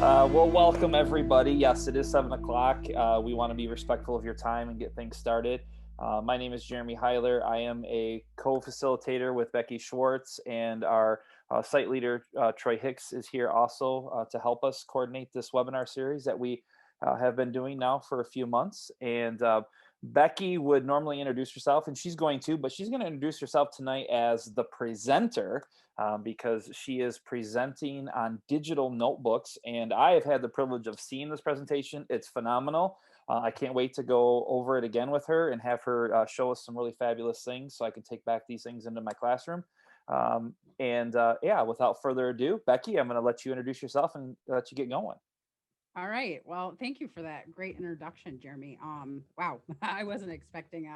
Well, welcome everybody. Yes, it is 7 o'clock. We want to be respectful of your time and get things started. My name is Jeremy Heiler. I am a co-facilitator with Becky Schwartz, and our site leader Troy Hicks is here also to help us coordinate this webinar series that we have been doing now for a few months. And Becky would normally introduce herself, and she's going to, but she's going to introduce herself tonight as the presenter because she is presenting on digital notebooks. And I have had the privilege of seeing this presentation. It's phenomenal. I can't wait to go over it again with her and have her show us some really fabulous things so I can take back these things into my classroom. Yeah, without further ado, Becky, I'm going to let you introduce yourself and let you get going. All right. Well, thank you for that great introduction, Jeremy. Wow, I wasn't expecting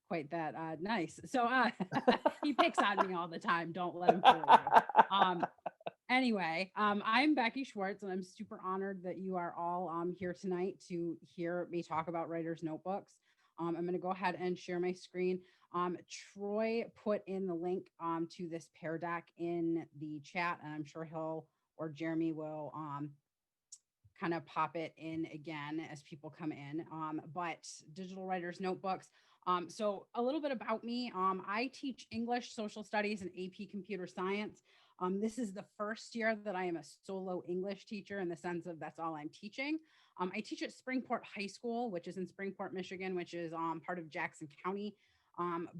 quite that nice. So he picks on me all the time. Don't let him fool you. Anyway, I'm Becky Schwartz, and I'm super honored that you are all here tonight to hear me talk about writers' notebooks. I'm going to go ahead and share my screen. Troy put in the link to this Pear Deck in the chat, and I'm sure he'll or Jeremy will kind of pop it in again as people come in. But digital writers notebooks. So a little bit about me. I teach English, social studies, and AP computer science. This is the first year that I am a solo English teacher in the sense of that's all I'm teaching. I teach at Springport High School, which is in Springport, Michigan, which is part of Jackson County.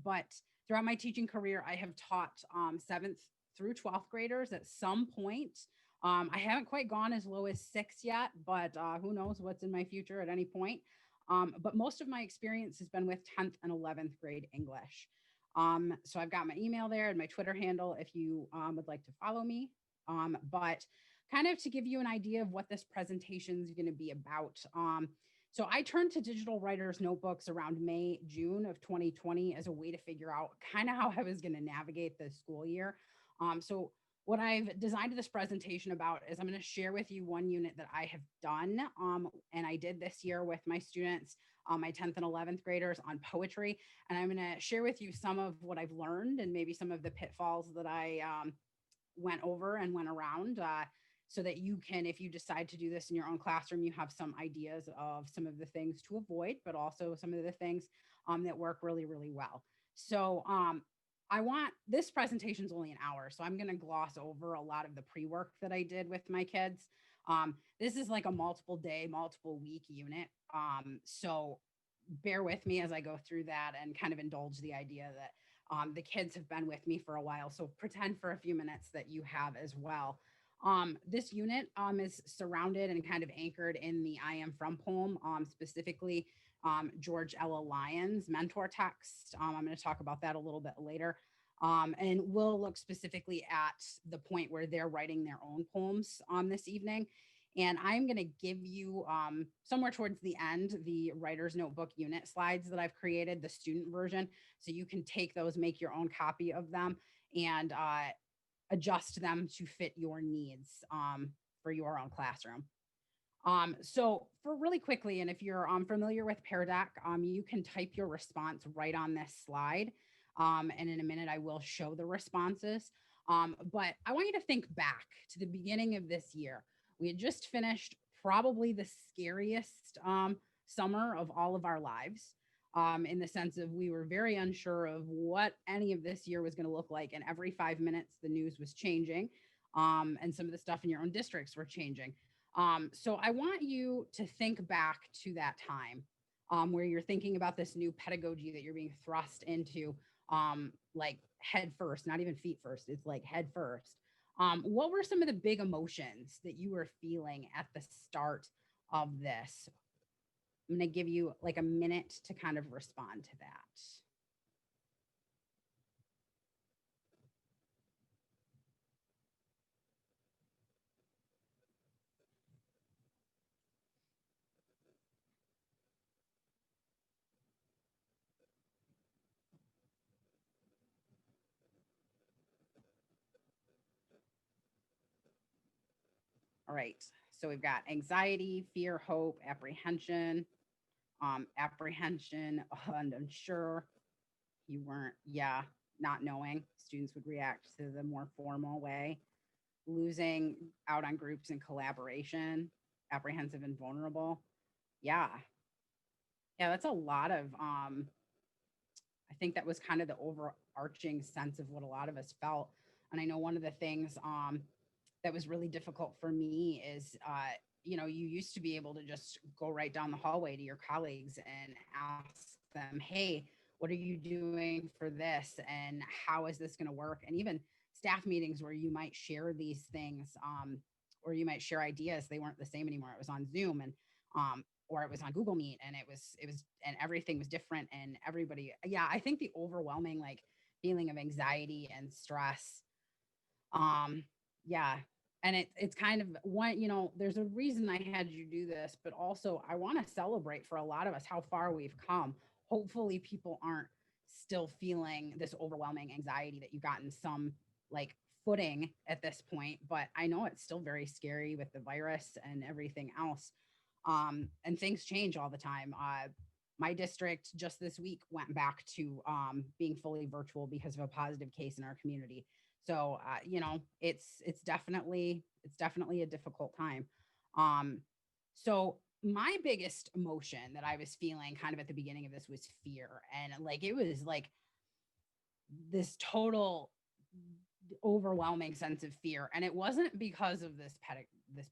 But throughout my teaching career, I have taught 7th through 12th graders at some point. I haven't quite gone as low as 6 yet, but who knows what's in my future at any point. But most of my experience has been with 10th and 11th grade English. So I've got my email there and my Twitter handle if you would like to follow me. But kind of to give you an idea of what this presentation is going to be about. So I turned to digital writers notebooks around May, June of 2020 as a way to figure out kind of how I was going to navigate the school year. So what I've designed this presentation about is I'm going to share with you one unit that I have done. And I did this year with my students, my 10th and 11th graders on poetry. And I'm going to share with you some of what I've learned and maybe some of the pitfalls that I went over and went around so that you can, if you decide to do this in your own classroom, you have some ideas of some of the things to avoid, but also some of the things that work really, really well. So I want this presentation is only an hour, so I'm going to gloss over a lot of the pre-work that I did with my kids. This is like a multiple day, multiple week unit. So bear with me as I go through that and kind of indulge the idea that the kids have been with me for a while. So pretend for a few minutes that you have as well. This unit is surrounded and kind of anchored in the I Am From poem, specifically George Ella Lyon's mentor text. I'm going to talk about that a little bit later. And we'll look specifically at the point where they're writing their own poems this evening. And I'm going to give you somewhere towards the end the writer's notebook unit slides that I've created, the student version. So you can take those, make your own copy of them, and adjust them to fit your needs for your own classroom. So for really quickly, and if you're familiar with Pear Deck, you can type your response right on this slide. And in a minute, I will show the responses. But I want you to think back to the beginning of this year. We had just finished probably the scariest summer of all of our lives. In the sense of we were very unsure of what any of this year was going to look like. And every 5 minutes, the news was changing. And some of the stuff in your own districts were changing. So I want you to think back to that time where you're thinking about this new pedagogy that you're being thrust into, like head first, not even feet first. It's like head first. What were some of the big emotions that you were feeling at the start of this? I'm going to give you like a minute to kind of respond to that. All right. So we've got anxiety, fear, hope, apprehension, apprehension, and unsure. You weren't, yeah, not knowing. Students would react to the more formal way. losing out on groups and collaboration, apprehensive and vulnerable. Yeah. Yeah, that's a lot of I think that was kind of the overarching sense of what a lot of us felt. And I know one of the things that was really difficult for me is, you used to be able to just go right down the hallway to your colleagues and ask them, hey, what are you doing for this? And how is this going to work? And even staff meetings where you might share these things, or you might share ideas, they weren't the same anymore. It was on Zoom and or it was on Google Meet, and and everything was different. And everybody, yeah, I think the overwhelming like feeling of anxiety and stress, yeah. And it's kind of one, there's a reason I had you do this, but also I want to celebrate for a lot of us how far we've come. Hopefully people aren't still feeling this overwhelming anxiety, that you've gotten some like footing at this point, but I know it's still very scary with the virus and everything else. And things change all the time. My district just this week went back to being fully virtual because of a positive case in our community. So it's definitely a difficult time. So my biggest emotion that I was feeling kind of at the beginning of this was fear, and like it was like this total overwhelming sense of fear. And it wasn't because of this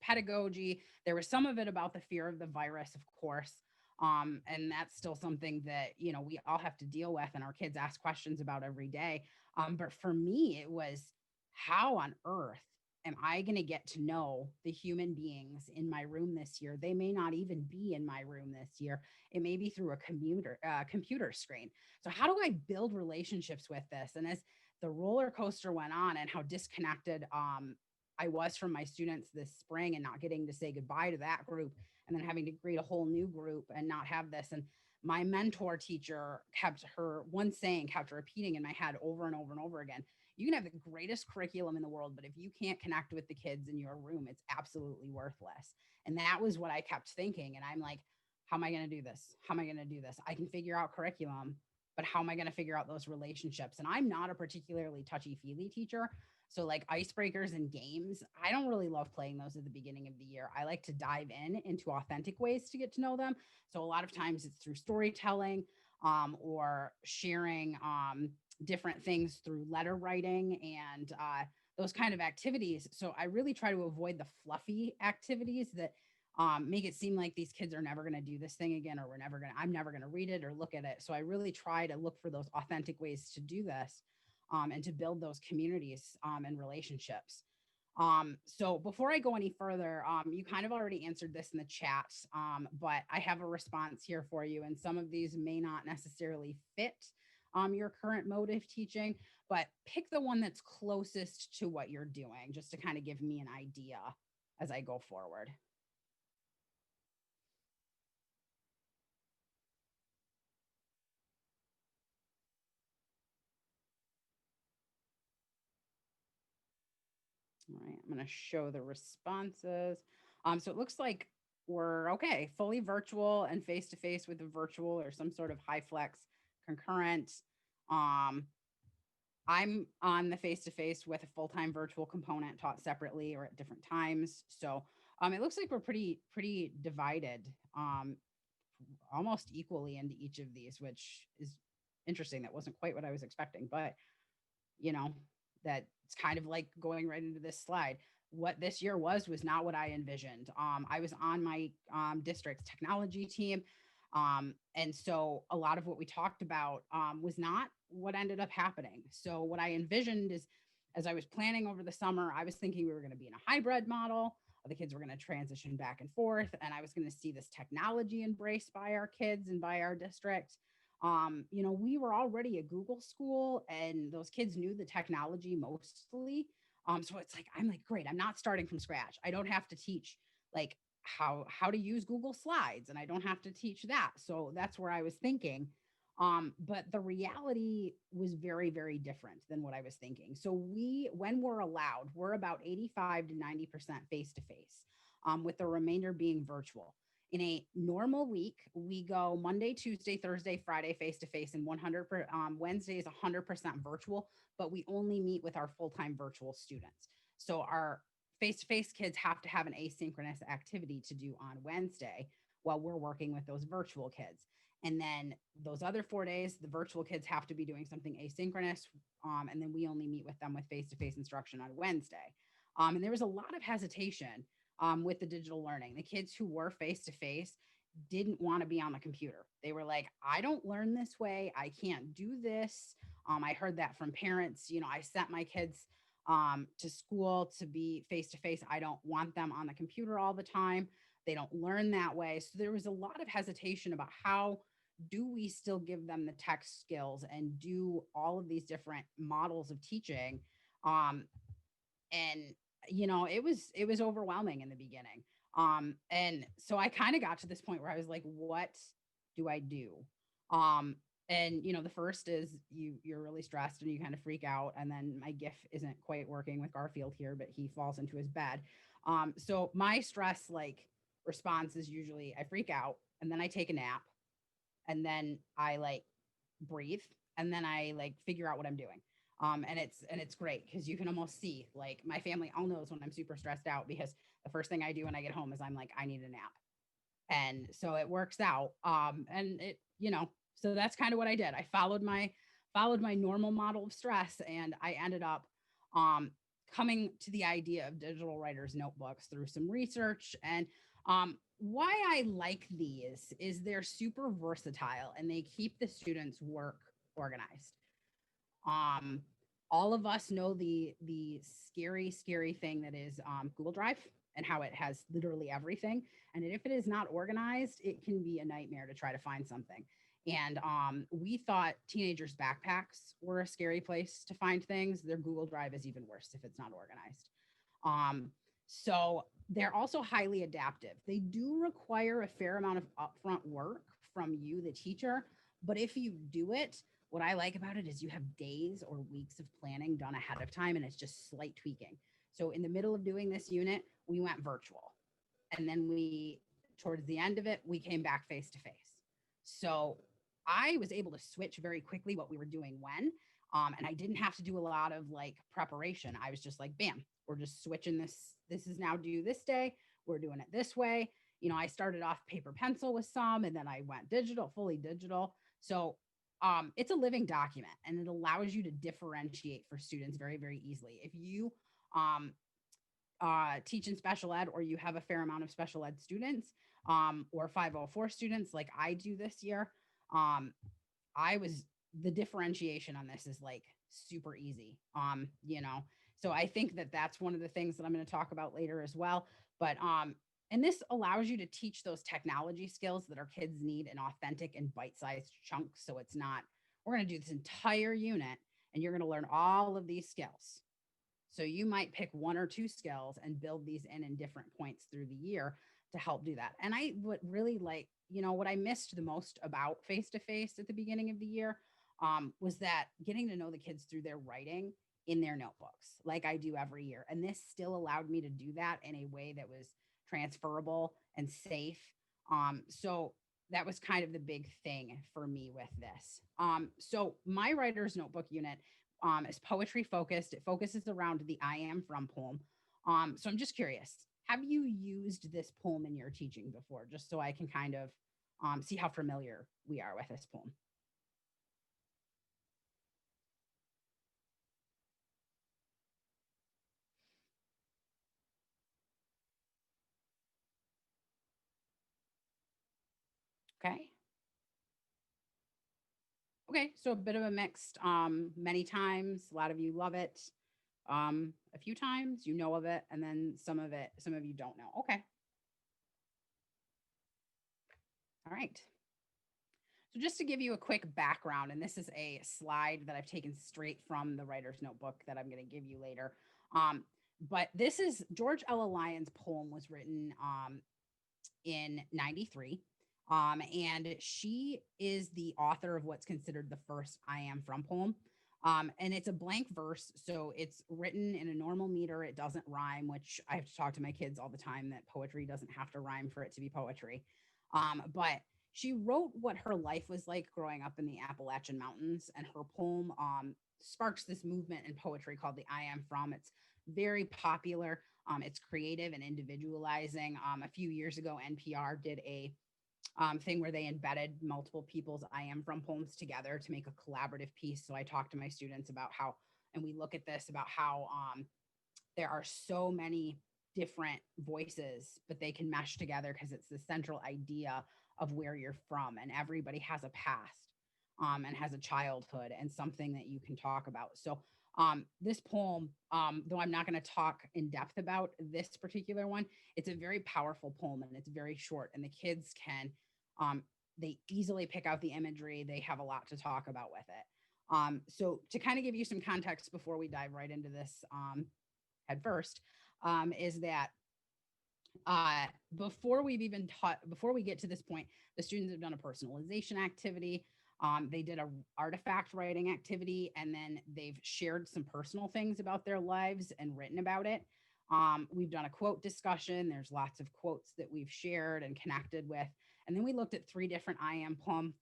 pedagogy. There was some of it about the fear of the virus, of course. And that's still something that, we all have to deal with and our kids ask questions about every day. But for me, it was, how on earth am I going to get to know the human beings in my room this year? They may not even be in my room this year. It may be through a computer screen. So how do I build relationships with this? And as the roller coaster went on, and how disconnected I was from my students this spring, and not getting to say goodbye to that group, and then having to greet a whole new group and not have this. And my mentor teacher kept repeating in my head over and over and over again, you can have the greatest curriculum in the world, but if you can't connect with the kids in your room, it's absolutely worthless. And that was what I kept thinking. And I'm like, how am I going to do this? How am I going to do this? I can figure out curriculum, but how am I going to figure out those relationships? And I'm not a particularly touchy-feely teacher. So like icebreakers and games, I don't really love playing those at the beginning of the year. I like to dive into authentic ways to get to know them. So a lot of times it's through storytelling, or sharing different things through letter writing and those kind of activities. So I really try to avoid the fluffy activities that make it seem like these kids are never going to do this thing again, or I'm never going to read it or look at it. So I really try to look for those authentic ways to do this, and to build those communities and relationships. So before I go any further, you kind of already answered this in the chat, but I have a response here for you. And some of these may not necessarily fit your current mode of teaching, but pick the one that's closest to what you're doing, just to kind of give me an idea as I go forward. All right, I'm going to show the responses. So it looks like we're okay, fully virtual and face-to-face with a virtual or some sort of high flex concurrent. I'm on the face-to-face with a full-time virtual component taught separately or at different times. So it looks like we're pretty divided, almost equally into each of these, which is interesting. That wasn't quite what I was expecting, but you know, that's kind of like going right into this slide. What this year was not what I envisioned. I was on my district's technology team. And so a lot of what we talked about was not what ended up happening. So what I envisioned is, as I was planning over the summer, I was thinking we were going to be in a hybrid model. The kids were going to transition back and forth, and I was going to see this technology embraced by our kids and by our district. We were already a Google school, and those kids knew the technology mostly. So it's like, I'm like, great, I'm not starting from scratch. I don't have to teach like how to use Google Slides, and I don't have to teach that. So that's where I was thinking. But the reality was very, very different than what I was thinking. So when we're allowed, we're about 85 to 90% face-to-face, with the remainder being virtual. In a normal week, we go Monday, Tuesday, Thursday, Friday, face-to-face, and Wednesday is 100% virtual, but we only meet with our full-time virtual students. So our face-to-face kids have to have an asynchronous activity to do on Wednesday while we're working with those virtual kids. And then those other 4 days, the virtual kids have to be doing something asynchronous. And then we only meet with them with face-to-face instruction on Wednesday. And there was a lot of hesitation with the digital learning. The kids who were face-to-face didn't want to be on the computer. They were like, I don't learn this way. I can't do this. I heard that from parents. I sent my kids to school to be face to face. I don't want them on the computer all the time. They don't learn that way. So there was a lot of hesitation about how do we still give them the tech skills and do all of these different models of teaching. And it was overwhelming in the beginning. And so I kind of got to this point where I was like, what do I do? Um, and the first is you're really stressed and you kind of freak out. And then my GIF isn't quite working with Garfield here, but he falls into his bed. So my stress response is usually I freak out and then I take a nap and then I breathe and then I figure out what I'm doing. And it's great because you can almost see my family all knows when I'm super stressed out because the first thing I do when I get home is I'm like, I need a nap. And so it works out. So that's kind of what I did. I followed my normal model of stress, and I ended up coming to the idea of digital writers notebooks through some research. And why I like these is they're super versatile and they keep the students' work organized. All of us know the scary thing that is Google Drive and how it has literally everything. And if it is not organized, it can be a nightmare to try to find something. And we thought teenagers' backpacks were a scary place to find things. Their Google Drive is even worse if it's not organized. So they're also highly adaptive. They do require a fair amount of upfront work from you, the teacher. But if you do it, what I like about it is you have days or weeks of planning done ahead of time, and it's just slight tweaking. So in the middle of doing this unit, we went virtual. And then towards the end of it, we came back face to face. So I was able to switch very quickly what we were doing when, and I didn't have to do a lot of preparation. I was just like, bam, we're just switching this. This is now due this day. We're doing it this way. I started off paper pencil with some, and then I went digital, fully digital. So it's a living document and it allows you to differentiate for students very, very easily. If you teach in special ed or you have a fair amount of special ed students or 504 students like I do this year, the differentiation on this is super easy. So I think that that's one of the things that I'm going to talk about later as well. But and this allows you to teach those technology skills that our kids need in authentic and bite-sized chunks. So it's not, we're going to do this entire unit and you're going to learn all of these skills. So you might pick one or two skills and build these in different points through the year to help do that. And I would really what I missed the most about face-to-face at the beginning of the year was that getting to know the kids through their writing in their notebooks, like I do every year. And this still allowed me to do that in a way that was transferable and safe. So that was kind of the big thing for me with this. So my writer's notebook unit is poetry focused. It focuses around the I Am From poem. So I'm just curious, have you used this poem in your teaching before? Just so I can kind of see how familiar we are with this poem. Okay. Okay, so a bit of a mixed, many times, a lot of you love it. A few times you know of it, and then some of you don't know. Okay. All right. So just to give you a quick background, and this is a slide that I've taken straight from the writer's notebook that I'm going to give you later. But this is George Ella Lyon's poem was written in 93. And she is the author of what's considered the first I Am From poem. And it's a blank verse. So it's written in a normal meter. It doesn't rhyme, which I have to talk to my kids all the time that poetry doesn't have to rhyme for it to be poetry. But she wrote what her life was like growing up in the Appalachian Mountains. And her poem sparks this movement in poetry called the I Am From. It's very popular. It's creative and individualizing. A few years ago, NPR did a thing where they embedded multiple people's I am from poems together to make a collaborative piece. So I talked to my students about how, and we look at this about how there are so many different voices, but they can mesh together because it's the central idea of where you're from, and everybody has a past and has a childhood and something that you can talk about. So this poem, though I'm not going to talk in depth about this particular one, it's a very powerful poem and it's very short, and the kids can they easily pick out the imagery. They have a lot to talk about with it. So to kind of give you some context before we dive right into this head first, is that before we've even taught, before we get to this point, the students have done a personalization activity. They did a artifact writing activity, and then they've shared some personal things about their lives and written about it. We've done a quote discussion. There's lots of quotes that we've shared and connected with. And then we looked at 3 different I am from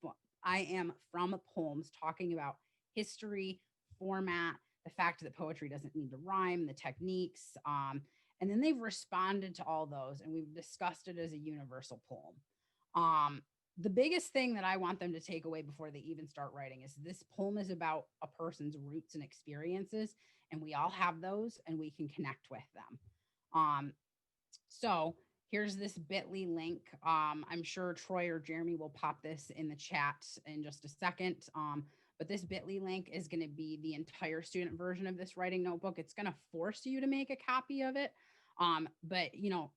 poems, talking about history, format, the fact that poetry doesn't need to rhyme, the techniques. And then they've responded to all those, and we've discussed it as a universal poem. The biggest thing that I want them to take away before they even start writing is this poem is about a person's roots and experiences, and we all have those, and we can connect with them. So here's this bit.ly link. I'm sure Troy or Jeremy will pop this in the chat in just a second. But this bit.ly link is going to be the entire student version of this writing notebook. It's going to force you to make a copy of it. But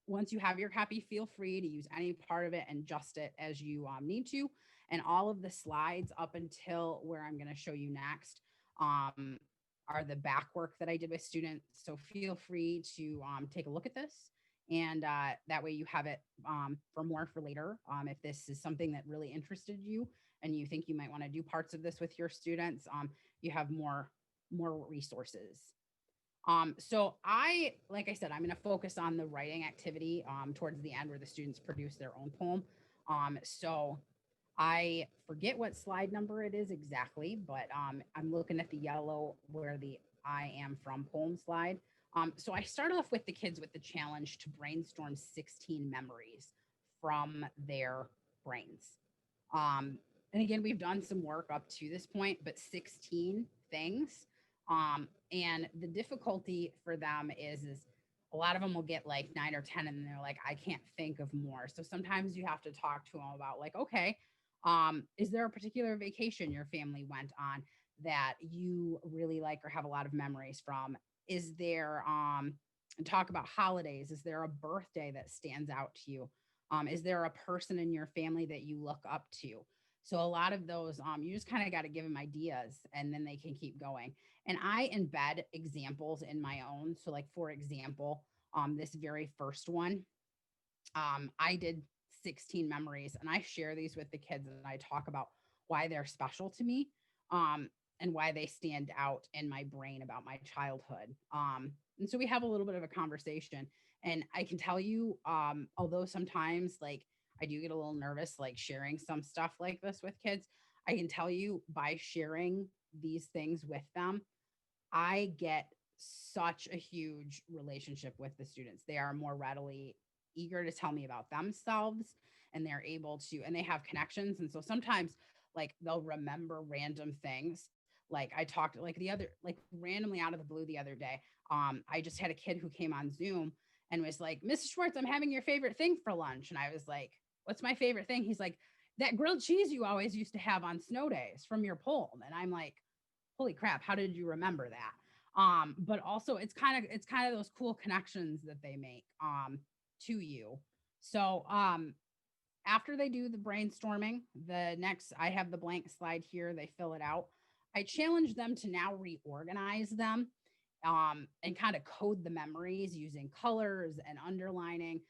once you have your copy, feel free to use any part of it and adjust it as you need to. And all of the slides up until where I'm going to show you next are the back work that I did with students. So feel free to take a look at this. And that way you have it for more for later. If this is something that really interested you and you think you might want to do parts of this with your students, you have more resources. So like I said, I'm going to focus on the writing activity towards the end where the students produce their own poem. So I forget what slide number it is exactly, but I'm looking at the yellow where the I am from poem slide. So I start off with the kids with the challenge to brainstorm 16 memories from their brains. And again, we've done some work up to this point, but 16 things. And the difficulty for them is a lot of them will get like 9 or 10 and they're like, I can't think of more. So sometimes you have to talk to them about like, okay, is there a particular vacation your family went on that you really like or have a lot of memories from? Is there, and talk about holidays. Is there a birthday that stands out to you? Is there a person in your family that you look up to? So a lot of those, you just kind of got to give them ideas and then they can keep going. And I embed examples in my own. So like, for example, this very first one, I did 16 memories and I share these with the kids and I talk about why they're special to me. And why they stand out in my brain about my childhood. And so we have a little bit of a conversation. And I can tell you, although sometimes like I do get a little nervous, like sharing some stuff like this with kids, I can tell you by sharing these things with them, I get such a huge relationship with the students. They are more readily eager to tell me about themselves, and they're able to, and they have connections. And so sometimes like they'll remember random things. Like I talked like randomly out of the blue the other day. I just had a kid who came on Zoom and was like, Mrs. Schwartz, I'm having your favorite thing for lunch. And I was like, what's my favorite thing? He's like, that grilled cheese you always used to have on snow days from your poem. And I'm like, holy crap, how did you remember that? But also it's kind of those cool connections that they make to you. So after they do the brainstorming, I have the blank slide here, they fill it out. I challenge them to now reorganize them and kind of code the memories using colors and underlining.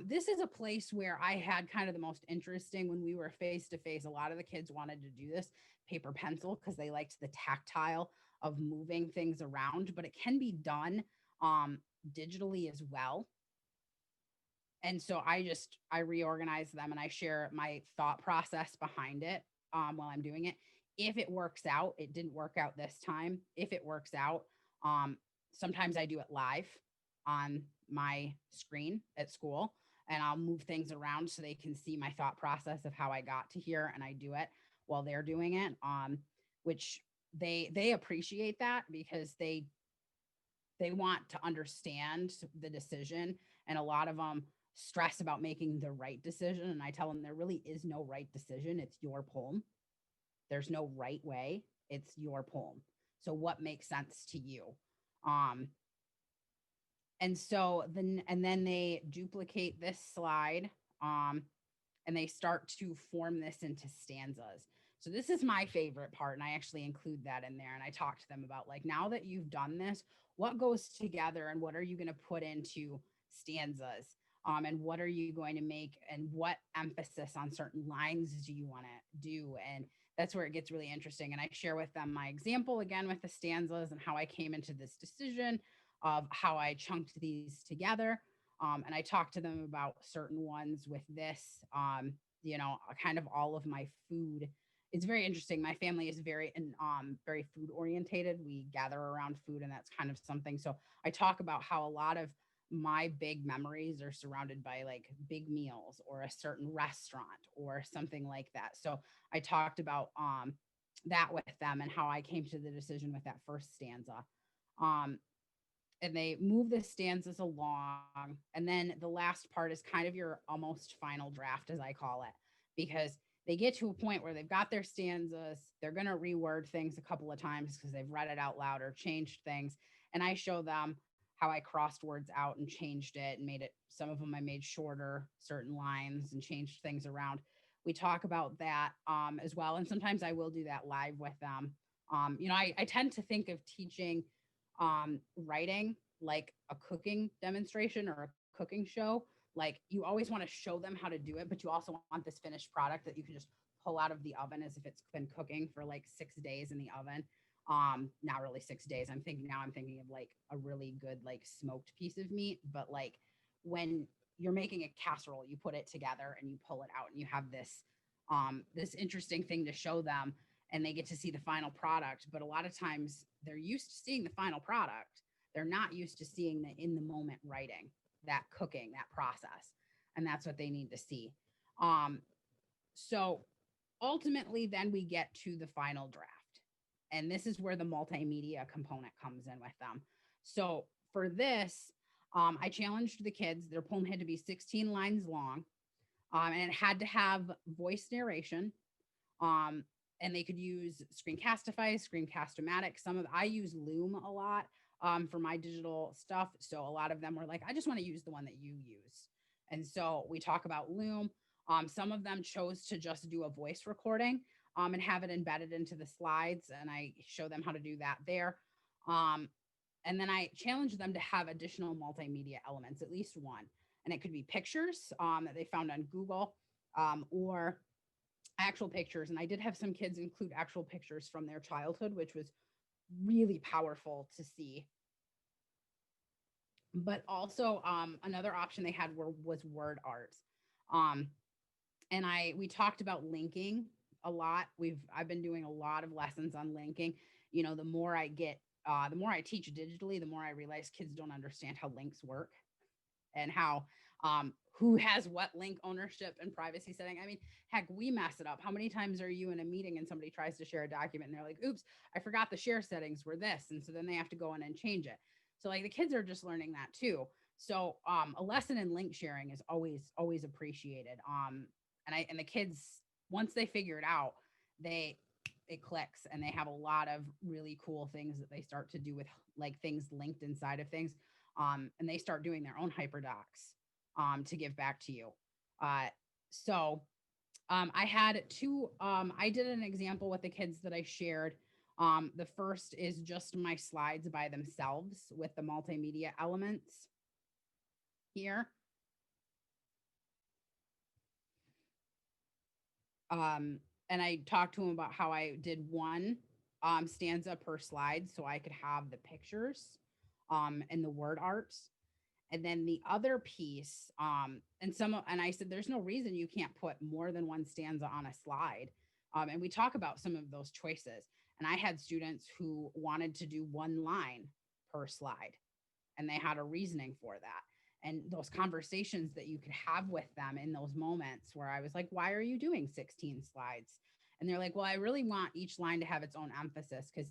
This is a place where I had kind of the most interesting when we were face to face. A lot of the kids wanted to do this paper pencil because they liked the tactile of moving things around, but it can be done digitally as well. And so I reorganize them and I share my thought process behind it while I'm doing it. If it works out, it didn't work out this time. If it works out, Sometimes I do it live on my screen at school, and I'll move things around so they can see my thought process of how I got to here, and I do it while they're doing it. Which they appreciate that because they want to understand the decision, and a lot of them stress about making the right decision, and I tell them there really is no right decision. It's your poem. There's no right way. It's your poem. So what makes sense to you? Um, and then they duplicate this slide, um, and they start to form this into stanzas. So this is my favorite part, and I actually include that in there. And I talk to them about, like, now that you've done this, what goes together and what are you going to put into stanzas? And what are you going to make, and what emphasis on certain lines do you want to do? And that's where it gets really interesting. And I share with them my example again with the stanzas and how I came into this decision of how I chunked these together. And I talked to them about certain ones with this, kind of all of my food. It's very interesting. My family is very food orientated. We gather around food, and that's kind of something. So I talk about how a lot of my big memories are surrounded by like big meals or a certain restaurant or something like that. So I talked about that with them and how I came to the decision with that first stanza. And they move the stanzas along. And then the last part is kind of your almost final draft, as I call it, because they get to a point where they've got their stanzas. They're going to reword things a couple of times because they've read it out loud or changed things. And I show them how I crossed words out and changed it and made it, some of them I made shorter, certain lines, and changed things around. We talk about that as well. And sometimes I will do that live with them. I tend to think of teaching writing like a cooking demonstration or a cooking show. Like, you always want to show them how to do it, but you also want this finished product that you can just pull out of the oven as if it's been cooking for like 6 days in the oven. Not really 6 days. I'm thinking of like a really good like smoked piece of meat, but like when you're making a casserole, you put it together and you pull it out and you have this interesting thing to show them, and they get to see the final product. But a lot of times they're used to seeing the final product. They're not used to seeing the in the moment writing, that cooking, that process. And that's what they need to see. So ultimately, then we get to the final draft. And this is where the multimedia component comes in with them. So for this, I challenged the kids. Their poem had to be 16 lines long, and it had to have voice narration. And they could use Screencastify, Screencast-O-Matic. I use Loom a lot for my digital stuff. So a lot of them were like, I just want to use the one that you use. And so we talk about Loom. Some of them chose to just do a voice recording and have it embedded into the slides. And I show them how to do that there. And then I challenge them to have additional multimedia elements, at least one. And it could be pictures that they found on Google or actual pictures. And I did have some kids include actual pictures from their childhood, which was really powerful to see. But also another option they had was word art. And we talked about linking a lot. I've been doing a lot of lessons on linking. The more I teach digitally, the more I realize kids don't understand how links work and how who has what link ownership and privacy setting. I mean, heck, we mess it up. How many times are you in a meeting and somebody tries to share a document and they're like, oops, I forgot the share settings were this. And so then they have to go in and change it. So like the kids are just learning that too. So a lesson in link sharing is always appreciated. And the kids, once they figure it out, it clicks, and they have a lot of really cool things that they start to do with like things linked inside of things. And they start doing their own hyperdocs to give back to you. So I had two, I did an example with the kids that I shared. The first is just my slides by themselves with the multimedia elements here. And I talked to them about how I did one stanza per slide so I could have the pictures and the word arts. And then the other piece, and I said, there's no reason you can't put more than one stanza on a slide. And we talk about some of those choices. And I had students who wanted to do one line per slide. And they had a reasoning for that. And those conversations that you could have with them in those moments where I was like, why are you doing 16 slides? And they're like, well, I really want each line to have its own emphasis because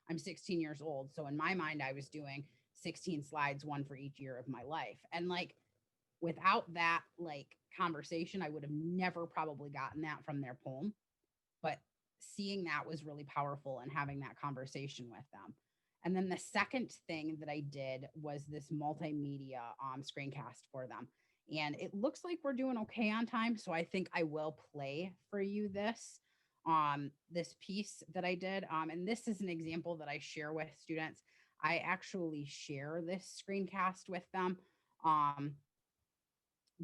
I'm 16 years old. So in my mind, I was doing 16 slides, one for each year of my life. And like, without that like conversation, I would have never probably gotten that from their poem. But seeing that was really powerful and having that conversation with them. And then the second thing that I did was this multimedia screencast for them. And it looks like we're doing okay on time. So I think I will play for you this piece that I did. And this is an example that I share with students. I actually share this screencast with them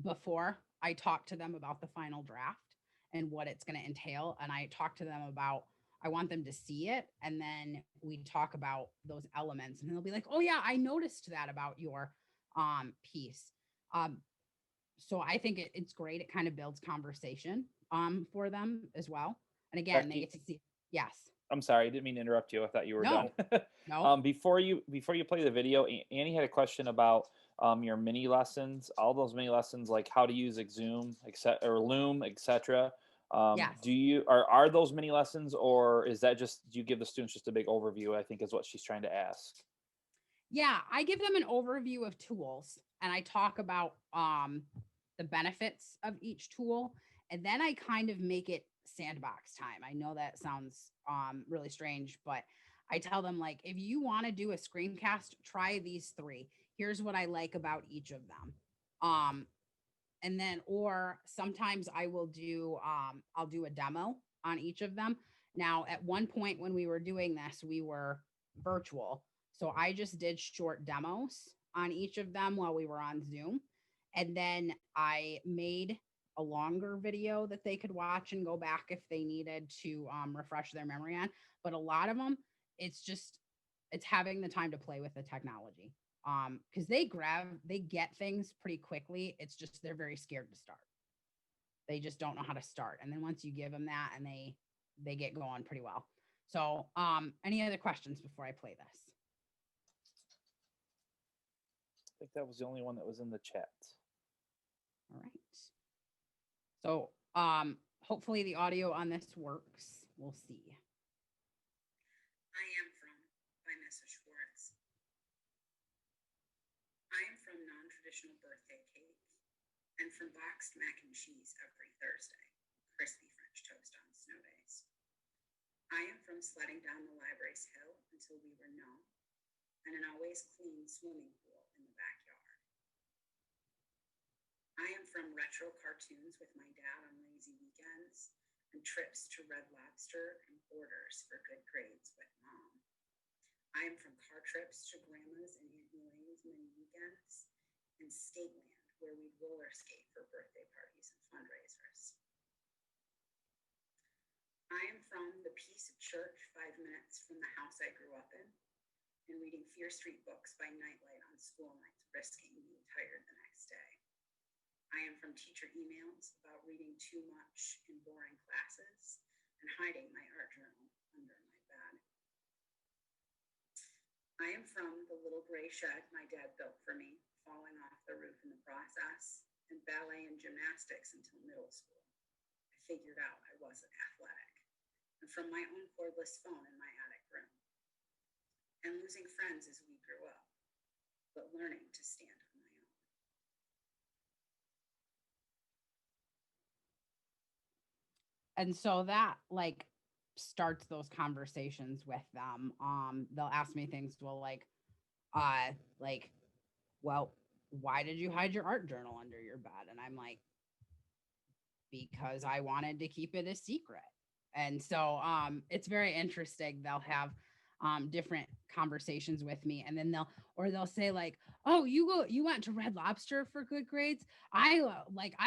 before I talk to them about the final draft and what it's going to entail. And I talk to them about, I want them to see it. And then we talk about those elements and they'll be like, oh yeah, I noticed that about your piece. So I think it's great. It kind of builds conversation for them as well. And again, Becky, they get to see, yes. I'm sorry, I didn't mean to interrupt you. I thought you were No. done. No. Before you play the video, Annie had a question about your mini lessons. All those mini lessons, like how to use Zoom, or Loom, etc. Yes. Are those mini lessons, or is that just, do you give the students just a big overview? I think is what she's trying to ask. Yeah, I give them an overview of tools and I talk about the benefits of each tool. And then I kind of make it sandbox time. I know that sounds really strange, but I tell them, like, if you want to do a screencast, try these 3. Here's what I like about each of them. And then, or sometimes I will do, I'll do a demo on each of them. Now, at one point when we were doing this, we were virtual. So I just did short demos on each of them while we were on Zoom. And then I made a longer video that they could watch and go back if they needed to refresh their memory on. But a lot of them, it's having the time to play with the technology. Because they get things pretty quickly. It's just, they're very scared to start. They just don't know how to start. And then once you give them that, and they get going pretty well. So any other questions before I play this? I think that was the only one that was in the chat. All right. So hopefully the audio on this works. We'll see. I am from by Becky Schwartz. I am from non-traditional birthday cake and from boxed mac and cheese every Thursday, crispy French toast on snow days. I am from sledding down the library's hill until we were numb and an always clean swimming pool in the backyard. I am from retro cartoons with my dad on lazy weekends and trips to Red Lobster and orders for good grades with mom. I am from car trips to Grandma's and Aunt Elaine's many weekends and Skateland, where we'd roller skate for birthday parties and fundraisers. I am from the piece of church 5 minutes from the house I grew up in and reading Fear Street books by nightlight on school nights, risking being tired the next day. I am from teacher emails about reading too much in boring classes and hiding my art journal under my bed. I am from the little gray shed my dad built for me, falling off the roof in the process, and ballet and gymnastics until middle school. I figured out I wasn't athletic, and from my own cordless phone in my attic room. And losing friends as we grew up, but learning to stand on my own. And so that like starts those conversations with them. They'll ask me things, well, well, why did you hide your art journal under your bed? And I'm like, because I wanted to keep it a secret. And so it's very interesting. They'll have different conversations with me, and then they'll say like, oh, you went to Red Lobster for good grades. I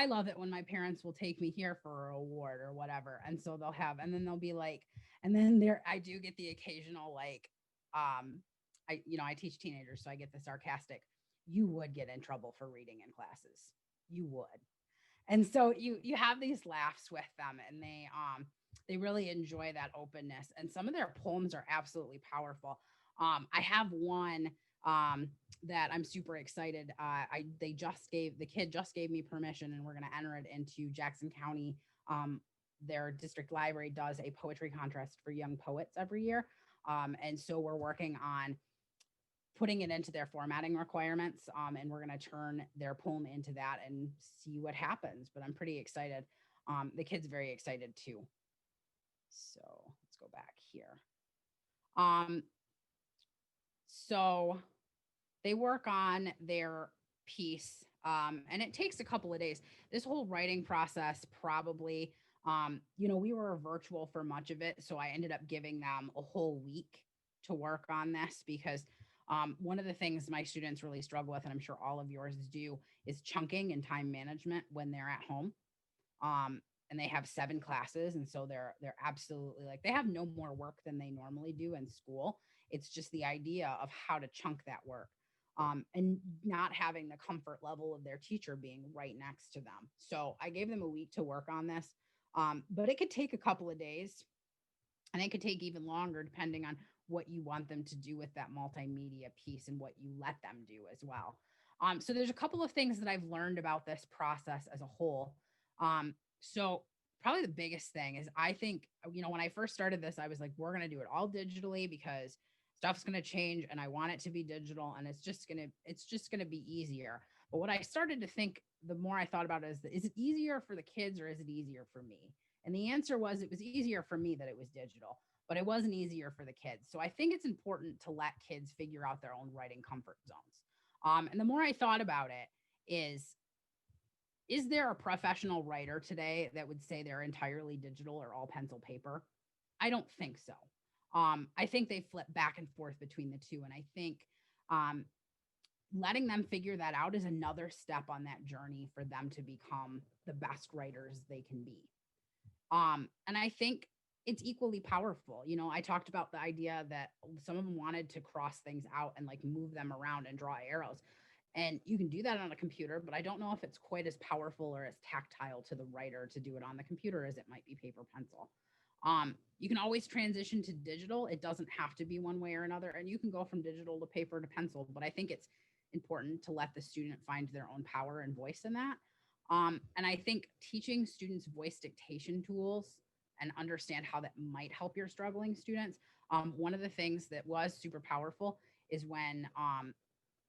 love it when my parents will take me here for a award or whatever. And so they'll be like, and then I do get the occasional like, I teach teenagers, so I get the sarcastic, you would get in trouble for reading in classes. You would. And so you have these laughs with them, and they really enjoy that openness. And some of their poems are absolutely powerful. I have one that I'm super excited. The kid just gave me permission, and we're going to enter it into Jackson County. Their district library does a poetry contest for young poets every year. And so we're working on putting it into their formatting requirements. And we're going to turn their poem into that and see what happens. But I'm pretty excited. The kid's very excited too. So let's go back here. So they work on their piece, and it takes a couple of days. This whole writing process probably, we were virtual for much of it. So I ended up giving them a whole week to work on this because one of the things my students really struggle with, and I'm sure all of yours do, is chunking and time management when they're at home. And they have 7 classes. And so they're absolutely like, they have no more work than they normally do in school. It's just the idea of how to chunk that work. And not having the comfort level of their teacher being right next to them. So I gave them a week to work on this, but it could take a couple of days, and it could take even longer depending on what you want them to do with that multimedia piece and what you let them do as well. So there's a couple of things that I've learned about this process as a whole. So probably the biggest thing is, I think, when I first started this, I was like, we're going to do it all digitally because stuff's going to change and I want it to be digital, and it's just going to be easier. But what I started to think, the more I thought about it, is it easier for the kids or is it easier for me? And the answer was, it was easier for me that it was digital, but it wasn't easier for the kids. So I think it's important to let kids figure out their own writing comfort zones. And the more I thought about it is there a professional writer today that would say they're entirely digital or all pencil paper? I don't think so. I think they flip back and forth between the two. And I think letting them figure that out is another step on that journey for them to become the best writers they can be. And I think it's equally powerful. I talked about the idea that some of them wanted to cross things out and like move them around and draw arrows. And you can do that on a computer, but I don't know if it's quite as powerful or as tactile to the writer to do it on the computer as it might be paper pencil. You can always transition to digital. It doesn't have to be one way or another. And you can go from digital to paper to pencil, but I think it's important to let the student find their own power and voice in that. And I think teaching students voice dictation tools and understand how that might help your struggling students. One of the things that was super powerful is when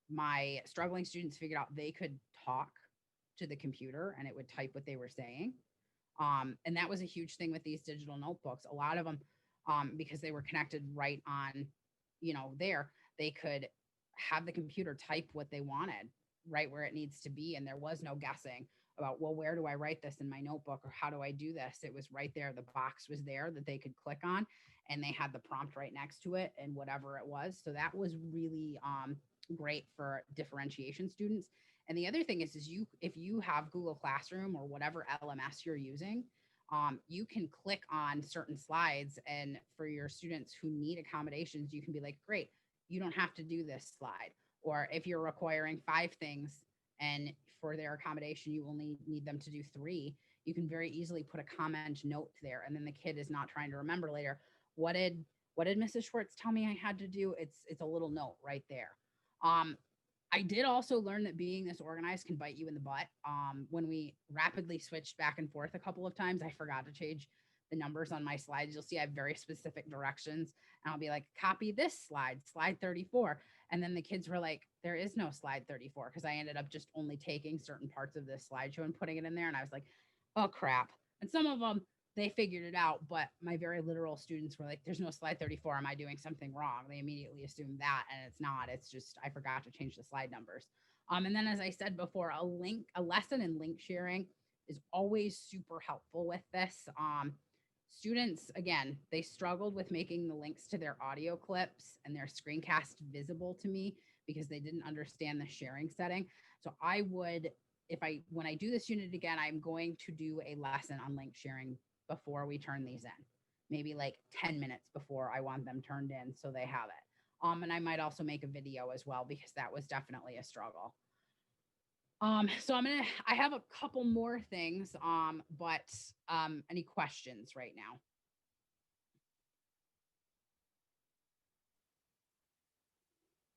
my struggling students figured out they could talk to the computer and it would type what they were saying. And that was a huge thing with these digital notebooks. A lot of them, because they were connected right on, there, they could have the computer type what they wanted right where it needs to be. And there was no guessing about, well, where do I write this in my notebook, or how do I do this? It was right there. The box was there that they could click on, and they had the prompt right next to it and whatever it was. So that was really great for differentiation students. And the other thing is if you have Google Classroom or whatever LMS you're using, you can click on certain slides, and for your students who need accommodations, you can be like, great, you don't have to do this slide. Or if you're requiring 5 things and for their accommodation, you only need them to do 3, you can very easily put a comment note there. And then the kid is not trying to remember later, what did Mrs. Schwartz tell me I had to do? It's a little note right there. I did also learn that being this organized can bite you in the butt. When we rapidly switched back and forth a couple of times, I forgot to change the numbers on my slides. You'll see I have very specific directions, and I'll be like, copy this slide 34. And then the kids were like, there is no slide 34, because I ended up just only taking certain parts of this slideshow and putting it in there. And I was like, oh, crap. And some of them, they figured it out, but my very literal students were like, there's no slide 34. Am I doing something wrong? They immediately assumed that, and it's not. It's just, I forgot to change the slide numbers. And then, as I said before, a lesson in link sharing is always super helpful with this. Students, again, they struggled with making the links to their audio clips and their screencast visible to me because they didn't understand the sharing setting. So I would, when I do this unit again, I'm going to do a lesson on link sharing before we turn these in, maybe like 10 minutes before I want them turned in, so they have it. And I might also make a video as well, because that was definitely a struggle. So I have a couple more things, but any questions right now?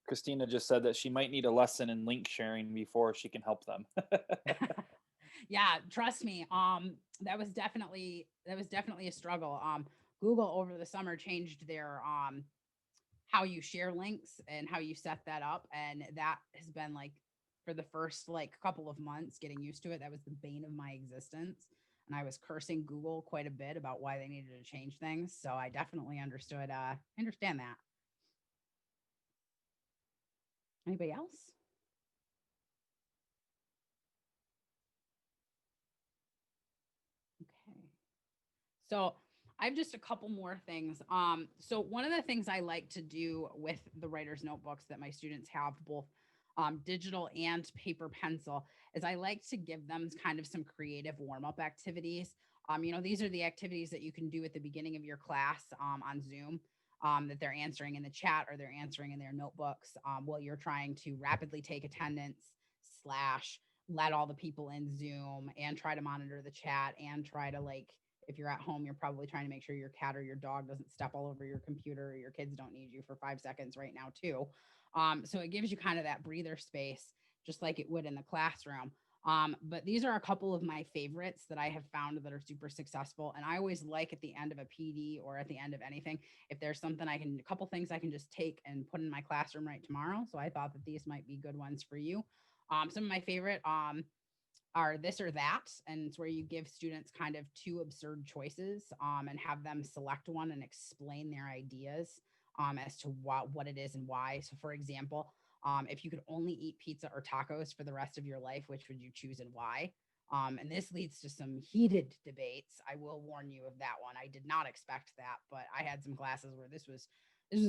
Christina just said that she might need a lesson in link sharing before she can help them. Yeah, trust me. That was definitely a struggle. Google over the summer changed their how you share links and how you set that up, and that has been like for the first like couple of months getting used to it. That was the bane of my existence, and I was cursing Google quite a bit about why they needed to change things. So I definitely understand that. Anybody else? Okay. So I have just a couple more things. So one of the things I like to do with the writer's notebooks that my students have, both digital and paper pencil, is I like to give them kind of some creative warm-up activities. These are the activities that you can do at the beginning of your class on Zoom, that they're answering in the chat or they're answering in their notebooks while you're trying to rapidly take attendance / let all the people in Zoom and try to monitor the chat and try to like, if you're at home, you're probably trying to make sure your cat or your dog doesn't step all over your computer, or your kids don't need you for 5 seconds right now too. So it gives you kind of that breather space, just like it would in the classroom. But these are a couple of my favorites that I have found that are super successful. And I always like at the end of a PD or at the end of anything, if there's something a couple things I can just take and put in my classroom right tomorrow. So I thought that these might be good ones for you. Some of my favorite are this or that. And it's where you give students kind of 2 absurd choices and have them select one and explain their ideas as to what it is and why. So for example, if you could only eat pizza or tacos for the rest of your life, which would you choose and why? And this leads to some heated debates. I will warn you of that one. I did not expect that, but I had some classes where this was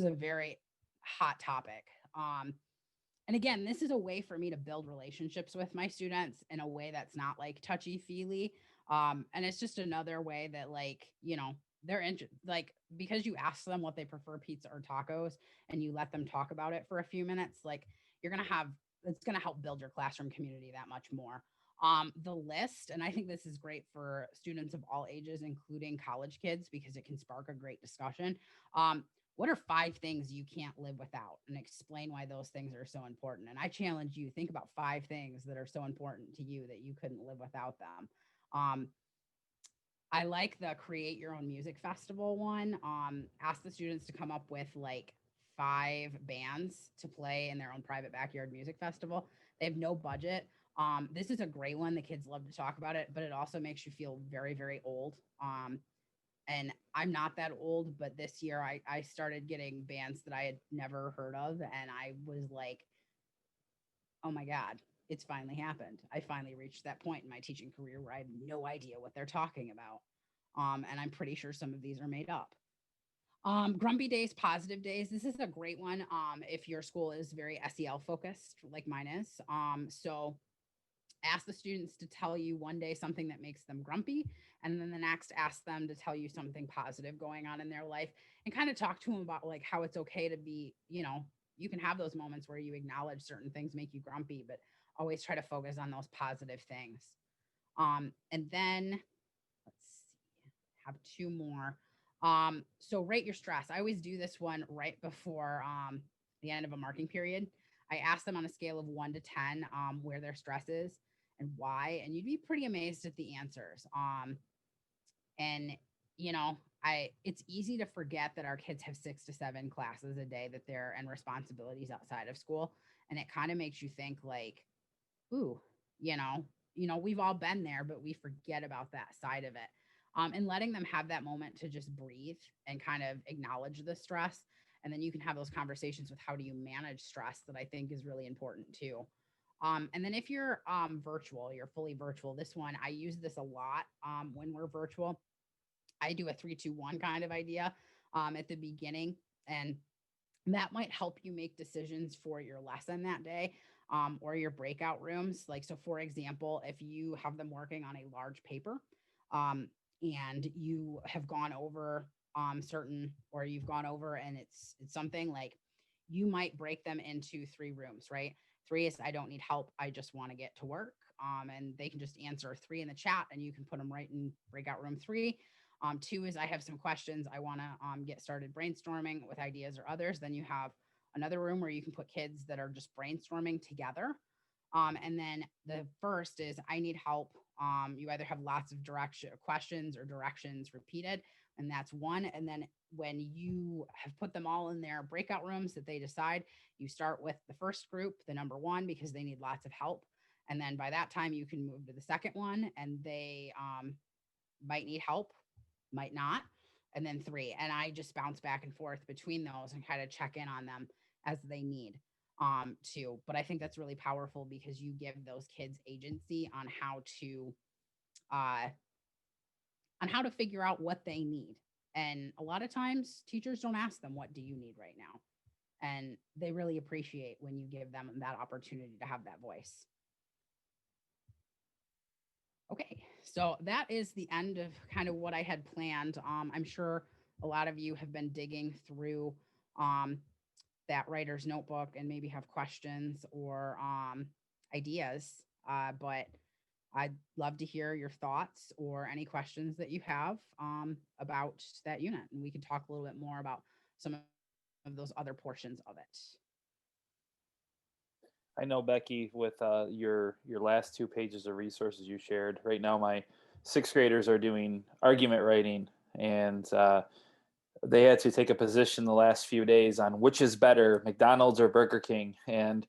a very hot topic. And again, this is a way for me to build relationships with my students in a way that's not like touchy feely. And it's just another way that they're like, because you ask them what they prefer, pizza or tacos, and you let them talk about it for a few minutes, like it's going to help build your classroom community that much more. The list, and I think this is great for students of all ages, including college kids, because it can spark a great discussion. What are 5 things you can't live without, and explain why those things are so important? And I challenge you, think about 5 things that are so important to you that you couldn't live without them. I like the create your own music festival one. Ask the students to come up with like 5 bands to play in their own private backyard music festival. They have no budget. This is a great one. The kids love to talk about it, but it also makes you feel very, very old. And I'm not that old, but this year I started getting bands that I had never heard of. And I was like, oh my God, it's finally happened. I finally reached that point in my teaching career where I have no idea what they're talking about. And I'm pretty sure some of these are made up. Grumpy days, positive days. This is a great one. If your school is very SEL focused, like mine is. So ask the students to tell you one day something that makes them grumpy, and then the next ask them to tell you something positive going on in their life, and kind of talk to them about like how it's okay to be, you can have those moments where you acknowledge certain things make you grumpy, but always try to focus on those positive things. And then let's see, have 2 more. So rate your stress. I always do this one right before the end of a marking period. I ask them on a scale of 1 to 10 where their stress is and why, and you'd be pretty amazed at the answers. And it's easy to forget that our kids have 6 to 7 classes a day that they're and responsibilities outside of school, and it kind of makes you think like, ooh, we've all been there, but we forget about that side of it. And letting them have that moment to just breathe and kind of acknowledge the stress. And then you can have those conversations with how do you manage stress, that I think is really important too. And then if you're virtual, you're fully virtual, this one, I use this a lot when we're virtual. I do a 3-2-1 kind of idea at the beginning, and that might help you make decisions for your lesson that day or your breakout rooms. Like, so for example, if you have them working on a large paper and you have gone over you've gone over and it's something like, you might break them into 3 rooms, right? 3 is I don't need help, I just want to get to work. And they can just answer 3 in the chat and you can put them right in breakout room 3. 2 is I have some questions, I want to get started brainstorming with ideas or others. Then you have another room where you can put kids that are just brainstorming together. And then the first is I need help. You either have lots of questions or directions repeated, and that's one. And then when you have put them all in their breakout rooms that they decide, you start with the first group, the number one, because they need lots of help. And then by that time, you can move to the second one, and they might need help, might not. And then three. And I just bounce back and forth between those and kind of check in on them as they need too. But I think that's really powerful because you give those kids agency on how to figure out what they need. And a lot of times teachers don't ask them, what do you need right now? And they really appreciate when you give them that opportunity to have that voice. Okay, so that is the end of kind of what I had planned. I'm sure a lot of you have been digging through that writer's notebook and maybe have questions or ideas, but I'd love to hear your thoughts or any questions that you have about that unit. And we can talk a little bit more about some of those other portions of it. I know, Becky, with your last 2 pages of resources you shared, right now my 6th graders are doing argument writing, and they had to take a position the last few days on which is better, McDonald's or Burger King. And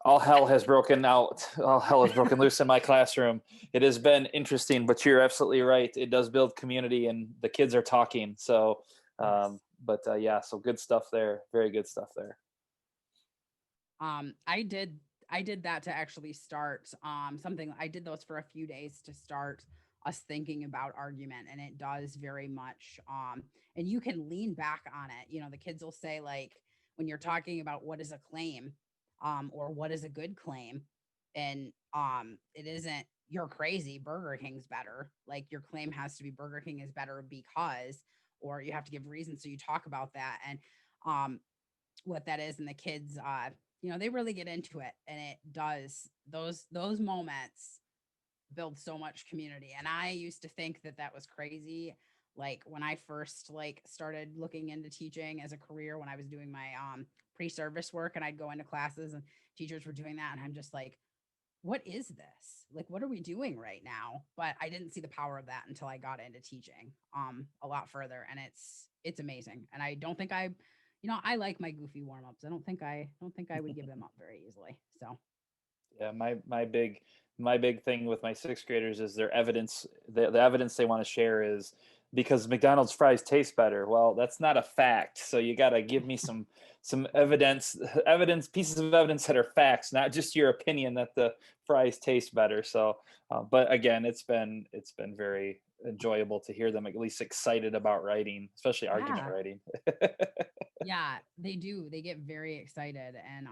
all hell has broken out. All hell has broken loose in my classroom. It has been interesting, but you're absolutely right. It does build community, and the kids are talking. So, yeah, so good stuff there. Very good stuff there. I did that to actually start something. I did those for a few days to start us thinking about argument, and it does very much. And you can lean back on it. You know, the kids will say, like, when you're talking about what is a claim, or what is a good claim, and it isn't you're crazy, Burger King's better. Like, your claim has to be Burger King is better because, or you have to give reasons. So you talk about that and what that is, and the kids they really get into it, and it does those moments build so much community. And I used to think that was crazy, like when I first started looking into teaching as a career, when I was doing my pre-service work, and I'd go into classes and teachers were doing that, and I'm just like, what is this? Like, what are we doing right now? But I didn't see the power of that until I got into teaching a lot further, and it's amazing. And I don't think I like my goofy warm-ups. I don't think I would give them up very easily. So yeah, my big thing with my 6th graders is their evidence. The evidence they want to share is because McDonald's fries taste better. Well, that's not a fact. So you got to give me some evidence, pieces of evidence that are facts, not just your opinion that the fries taste better. So, but again, it's been very enjoyable to hear them at least excited about writing, especially argument writing. Yeah, they do. They get very excited, and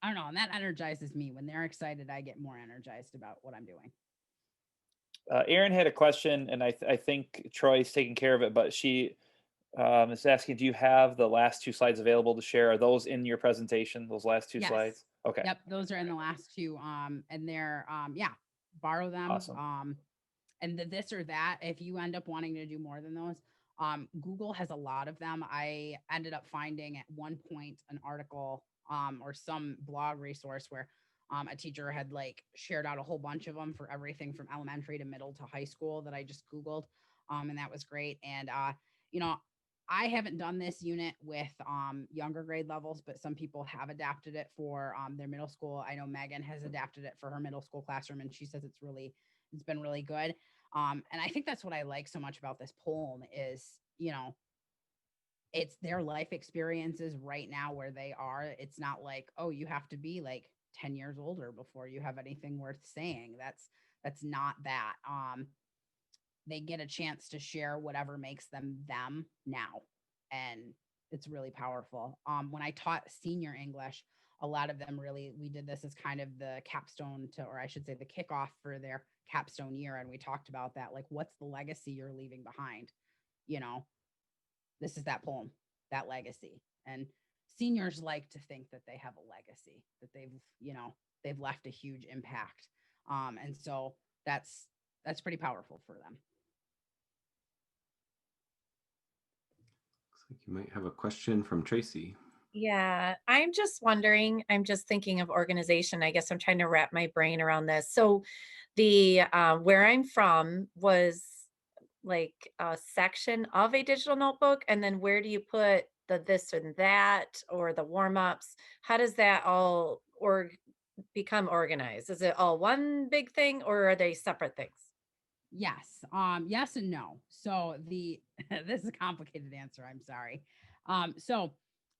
I don't know, and that energizes me. When they're excited, I get more energized about what I'm doing. Erin had a question, and I think Troy's taking care of it, but she is asking, do you have the last 2 slides available to share? Are those in your presentation, those last 2 slides? Okay. Yep, those are in the last 2. And they're borrow them. Awesome. And the this or that, if you end up wanting to do more than those, Google has a lot of them. I ended up finding at one point an article or some blog resource where a teacher had shared out a whole bunch of them for everything from elementary to middle to high school that I just Googled. And that was great. And, I haven't done this unit with younger grade levels, but some people have adapted it for their middle school. I know Megan has adapted it for her middle school classroom, and she says it's been really good. And I think that's what I like so much about this poem is, it's their life experiences right now where they are. It's not like, oh, you have to be 10 years older before you have anything worth saying. That's not that. They get a chance to share whatever makes them now. And it's really powerful. When I taught senior English, a lot of them we did this as kind of the capstone or I should say the kickoff for their capstone year. And we talked about that, what's the legacy you're leaving behind? This is that poem, that legacy. And seniors like to think that they have a legacy, that they've left a huge impact. And so that's pretty powerful for them. Looks like you might have a question from Tracy. Yeah, I'm just wondering, I'm just thinking of organization. I guess I'm trying to wrap my brain around this. So the where I'm from was like a section of a digital notebook, and then where do you put the this and that or the warm-ups? How does that all or become organized? Is it all one big thing or are they separate things? Yes. Yes and no. So the this is a complicated answer. I'm sorry. So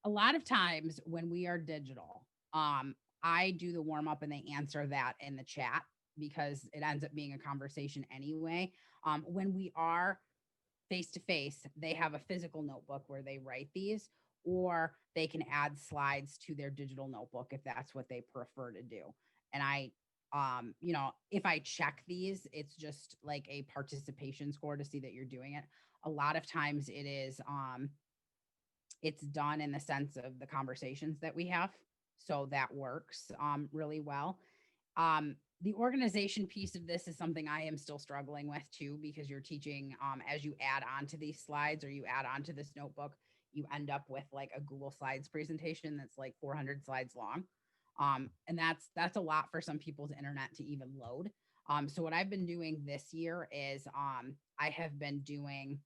a lot of times when we are digital, I do the warm up and they answer that in the chat because it ends up being a conversation anyway. When we are face to face, they have a physical notebook where they write these, or they can add slides to their digital notebook if that's what they prefer to do. And if I check these, it's just like a participation score to see that you're doing it. A lot of times it's done in the sense of the conversations that we have. So that works really well. The organization piece of this is something I am still struggling with too, because you're teaching as you add on to these slides or you add on to this notebook, you end up with like a Google Slides presentation that's like 400 slides long. And that's a lot for some people's internet to even load. So what I've been doing this year is I have been doing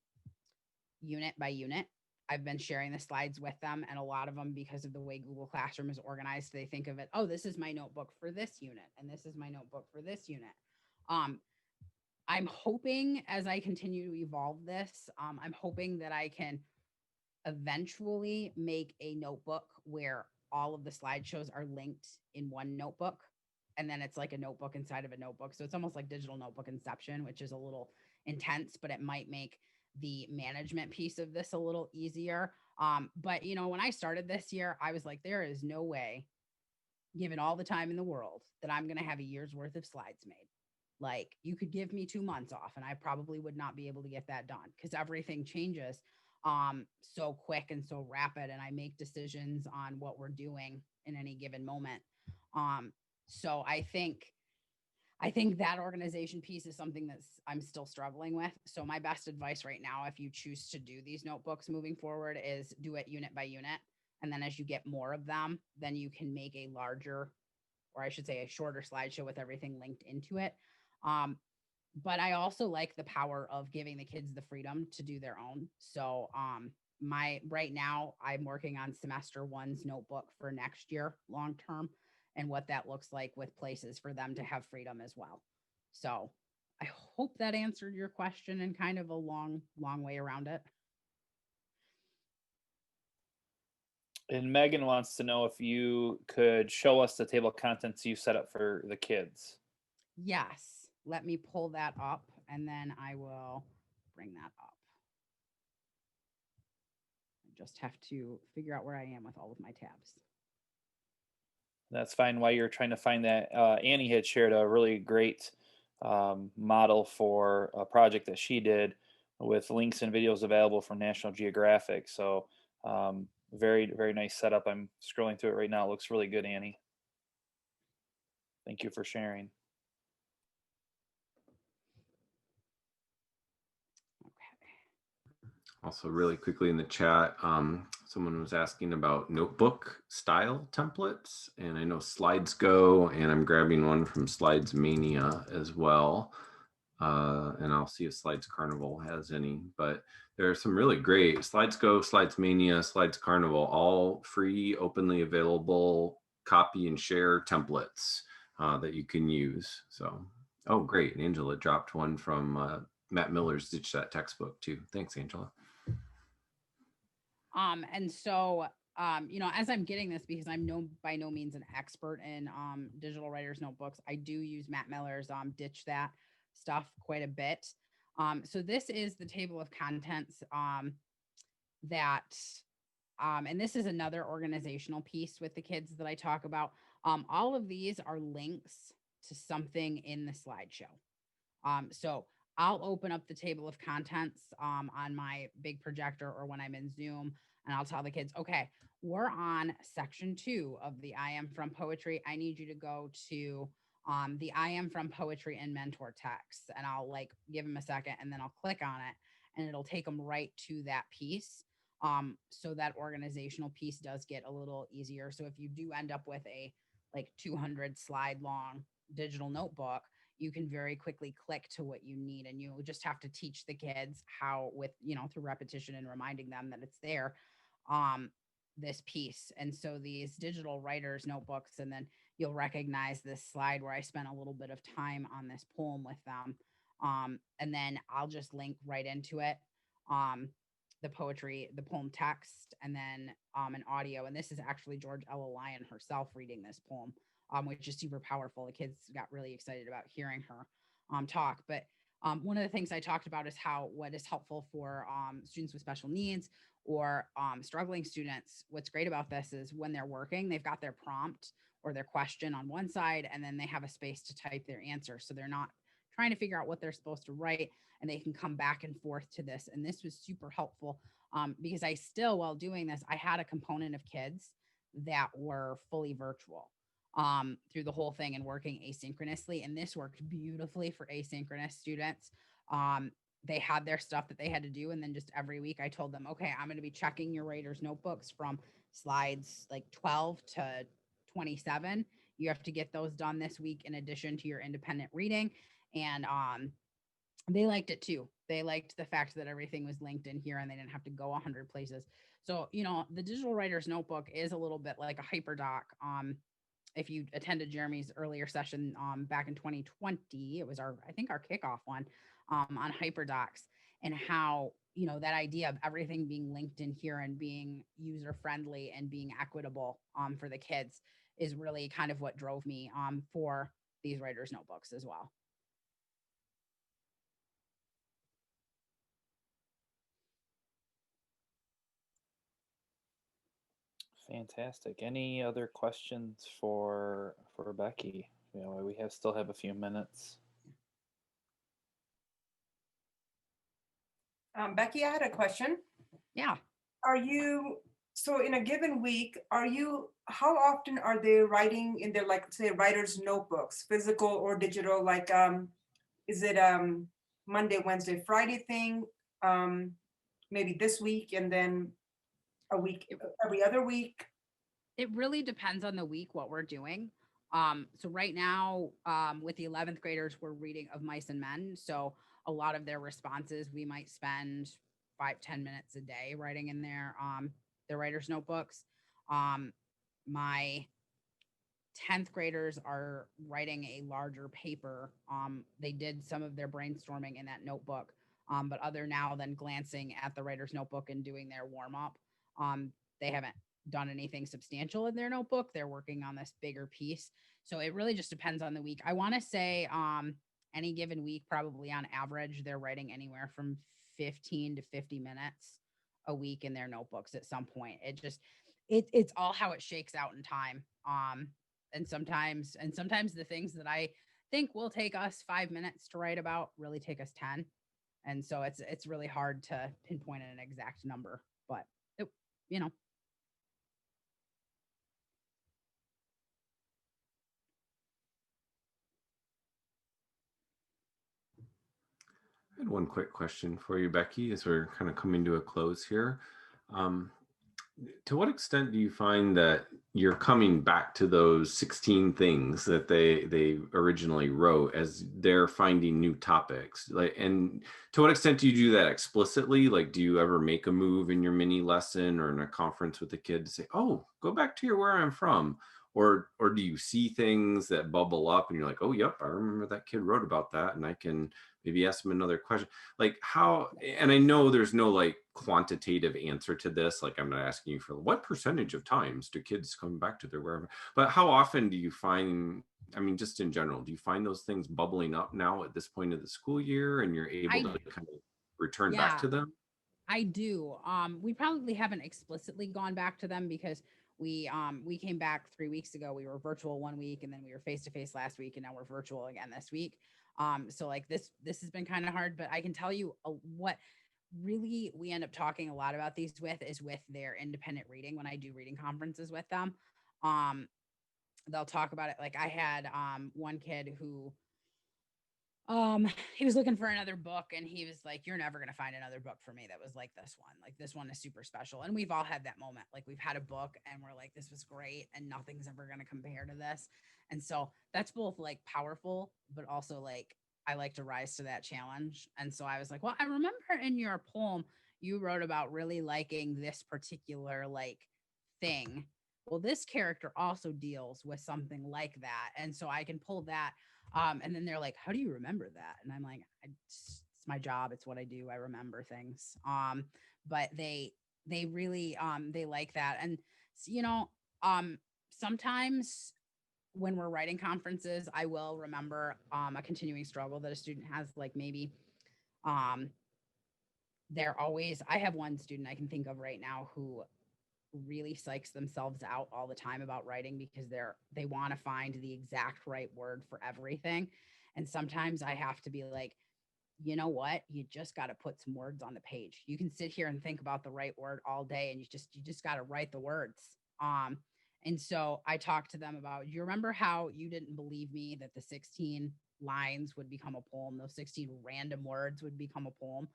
unit by unit. I've been sharing the slides with them, and a lot of them, because of the way Google Classroom is organized, they think of it, oh, this is my notebook for this unit, and this is my notebook for this unit. I'm hoping as I continue to evolve this, I'm hoping that I can eventually make a notebook where all of the slideshows are linked in one notebook. And then it's like a notebook inside of a notebook. So it's almost like digital notebook inception, which is a little intense, but it might make the management piece of this a little easier. But when I started this year, I was like, there is no way, given all the time in the world, that I'm going to have a year's worth of slides made. Like, you could give me 2 months off and I probably would not be able to get that done because everything changes so quick and so rapid, and I make decisions on what we're doing in any given moment. So I think that organization piece is something I'm still struggling with. So my best advice right now, if you choose to do these notebooks moving forward, is do it unit by unit. And then as you get more of them, then you can make a larger, or I should say a shorter slideshow with everything linked into it. But I also like the power of giving the kids the freedom to do their own. So right now I'm working on semester one's notebook for next year, long term, and what that looks like with places for them to have freedom as well. So I hope that answered your question in kind of a long way around it. And Megan wants to know if you could show us the table of contents you set up for the kids. Yes. Let me pull that up and then I will bring that up. I just have to figure out where I am with all of my tabs. That's fine. While you're trying to find that, Annie had shared a really great model for a project that she did with links and videos available from National Geographic. So very, very nice setup. I'm scrolling through it right now. It looks really good, Annie. Thank you for sharing. Also, really quickly in the chat, someone was asking about notebook style templates, and I know Slides Go, and I'm grabbing one from Slides Mania as well. And I'll see if Slides Carnival has any, but there are some really great Slides Go, Slides Mania, Slides Carnival, all free, openly available copy and share templates that you can use. So, oh, great. Angela dropped one from Matt Miller's Ditch That textbook too. Thanks, Angela. And so, as I'm getting this, because I'm by no means an expert in digital writers notebooks, I do use Matt Miller's Ditch That stuff quite a bit. So this is the table of contents and this is another organizational piece with the kids that I talk about. All of these are links to something in the slideshow. So I'll open up the table of contents on my big projector or when I'm in Zoom, and I'll tell the kids, okay, we're on section 2 of the I Am From Poetry. I need you to go to the I Am From Poetry and Mentor text. And I'll like give them a second and then I'll click on it and it'll take them right to that piece. So that organizational piece does get a little easier. So if you do end up with a like 200 slide long digital notebook, you can very quickly click to what you need, and you just have to teach the kids how, with, you know, through repetition and reminding them that it's there, this piece. And so these digital writers notebooks, and then you'll recognize this slide where I spent a little bit of time on this poem with them. And then I'll just link right into it. The poetry, the poem text, and then an audio. And this is actually George Ella Lyon herself reading this poem, which is super powerful. The kids got really excited about hearing her talk. But one of the things I talked about is how what is helpful for students with special needs or struggling students. What's great about this is when they're working, they've got their prompt or their question on one side, and then they have a space to type their answer. So they're not trying to figure out what they're supposed to write, and they can come back and forth to this. And this was super helpful because I still, while doing this, I had a component of kids that were fully virtual through the whole thing and working asynchronously. And this worked beautifully for asynchronous students. They had their stuff that they had to do. And then just every week I told them, okay, I'm going to be checking your writer's notebooks from slides like 12 to 27. You have to get those done this week in addition to your independent reading. And they liked it too. They liked the fact that everything was linked in here and they didn't have to go 100 places. So, you know, the digital writer's notebook is a little bit like a hyperdoc. If you attended Jeremy's earlier session back in 2020, it was I think our kickoff one on hyperdocs, and how, you know, that idea of everything being linked in here and being user friendly and being equitable for the kids is really kind of what drove me for these writers' notebooks as well. Fantastic. Any other questions for Becky? You know, we still have a few minutes. Becky, I had a question. Yeah. So in a given week, how often are they writing in their, like, say, writer's notebooks, physical or digital? Like, is it Monday, Wednesday, Friday thing? Maybe this week and then a week, every other week? It really depends on the week, what we're doing. So right now, with the 11th graders, we're reading Of Mice and Men. So a lot of their responses, we might spend 5-10 minutes a day writing in their writer's notebooks. My 10th graders are writing a larger paper. They did some of their brainstorming in that notebook, but other now than glancing at the writer's notebook and doing their warm up, they haven't done anything substantial in their notebook. They're working on this bigger piece. So it really just depends on the week. I want to say any given week, probably on average, they're writing anywhere from 15 to 50 minutes a week in their notebooks at some point. It's all how it shakes out in time. And sometimes the things that I think will take us 5 minutes to write about really take us 10. And so it's really hard to pinpoint an exact number, but you know. I had one quick question for you, Becky, as we're kind of coming to a close here. To what extent do you find that you're coming back to those 16 things that they originally wrote as they're finding new topics? Like, and to what extent do you do that explicitly? Like, do you ever make a move in your mini lesson or in a conference with the kid to say, oh, go back to your Where I'm From? Or do you see things that bubble up and you're like, oh, yep, I remember that kid wrote about that, and I can maybe ask them another question? Like, how, and I know there's no like quantitative answer to this. Like, I'm not asking you for what percentage of times do kids come back to their wherever, but how often do you find, I mean, just in general, do you find those things bubbling up now at this point of the school year and you're able to kind of return back to them? I do. We probably haven't explicitly gone back to them because we came back 3 weeks ago. We were virtual 1 week, and then we were face-to-face last week, and now we're virtual again this week. So like this has been kind of hard, but I can tell you what really we end up talking a lot about these with is with their independent reading. When I do reading conferences with them, they'll talk about it. Like I had one kid who he was looking for another book, and he was like, you're never going to find another book for me that was like this one. Like, this one is super special. And we've all had that moment. Like, we've had a book and we're like, this was great and nothing's ever going to compare to this. And so that's both like powerful, but also like, I like to rise to that challenge. And so I was like, well, I remember in your poem, you wrote about really liking this particular like thing. Well, this character also deals with something like that. And so I can pull that. And then they're like, how do you remember that? And I'm like, it's my job. It's what I do. I remember things. But they really, they like that. And, you know, sometimes when we're writing conferences, I will remember a continuing struggle that a student has, like maybe they're always, I have one student I can think of right now who really psychs themselves out all the time about writing because they want to find the exact right word for everything. And sometimes I have to be like, you know what? You just got to put some words on the page. You can sit here and think about the right word all day, and you just got to write the words. And so I talked to them about, you remember how you didn't believe me that the 16 lines would become a poem, those 16 random words would become a poem.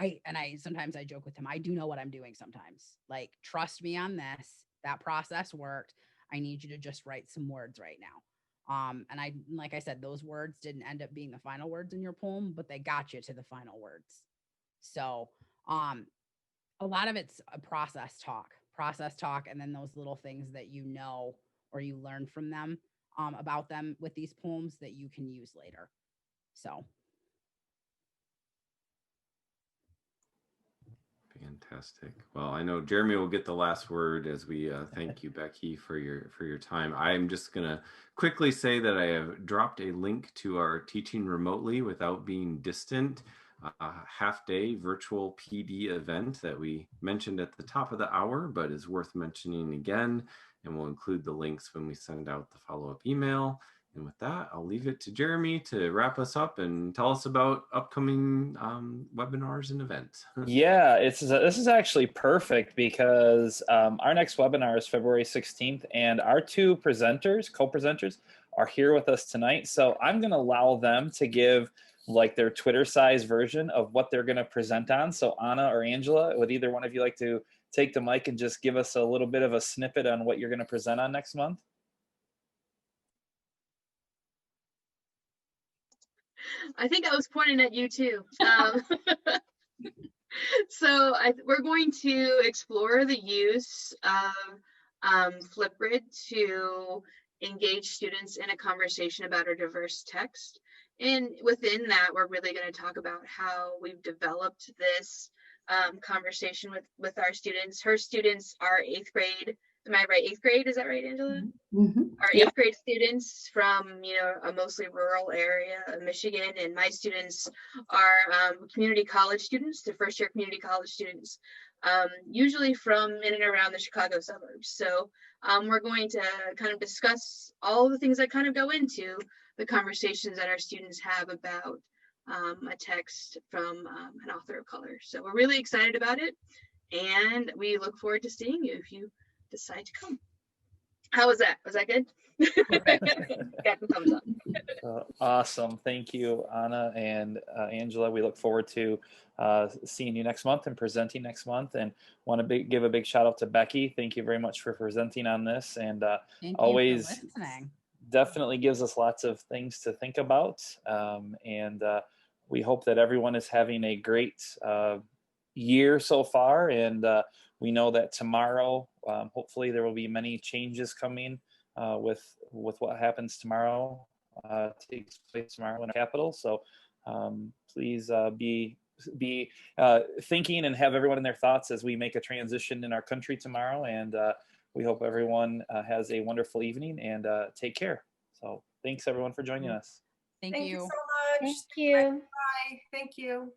I sometimes I joke with him, I do know what I'm doing sometimes. Like, trust me on this. That process worked. I need you to just write some words right now. And like I said, those words didn't end up being the final words in your poem, but they got you to the final words. So a lot of it's a process talk, and then those little things that you know or you learn from them about them with these poems that you can use later. So. Fantastic. Well, I know Jeremy will get the last word as we thank you, Becky, for your time. I'm just going to quickly say that I have dropped a link to our Teaching Remotely Without Being Distant half-day virtual PD event that we mentioned at the top of the hour, but is worth mentioning again. And we'll include the links when we send out the follow-up email. And with that, I'll leave it to Jeremy to wrap us up and tell us about upcoming webinars and events. Yeah, this is actually perfect because our next webinar is February 16th, and our two co-presenters, are here with us tonight. So I'm going to allow them to give like their Twitter size version of what they're going to present on. So Anna or Angela, would either one of you like to take the mic and just give us a little bit of a snippet on what you're going to present on next month? I think I was pointing at you too. So we're going to explore the use of Flipgrid to engage students in a conversation about a diverse text. And within that, we're really going to talk about how we've developed this conversation with our students. Her students are 8th grade. Am I right? 8th grade, is that right, Angela? Mm-hmm. Our 8th grade students from, a mostly rural area of Michigan, and my students are community college students, the first year community college students, usually from in and around the Chicago suburbs. So we're going to kind of discuss all the things that kind of go into the conversations that our students have about a text from an author of color. So we're really excited about it, and we look forward to seeing you if you decide to come. How was that? Was that good? Got the thumbs up. Awesome. Thank you, Anna and Angela. We look forward to seeing you next month and presenting next month. And want to give a big shout out to Becky. Thank you very much for presenting on this. And always definitely gives us lots of things to think about. And we hope that everyone is having a great year so far. And we know that tomorrow, hopefully there will be many changes coming with what happens tomorrow, takes place tomorrow in the Capitol. So please be thinking and have everyone in their thoughts as we make a transition in our country tomorrow. And we hope everyone has a wonderful evening, and take care. So thanks everyone for joining us. Thank you so much. Thank you. Bye. Thank you.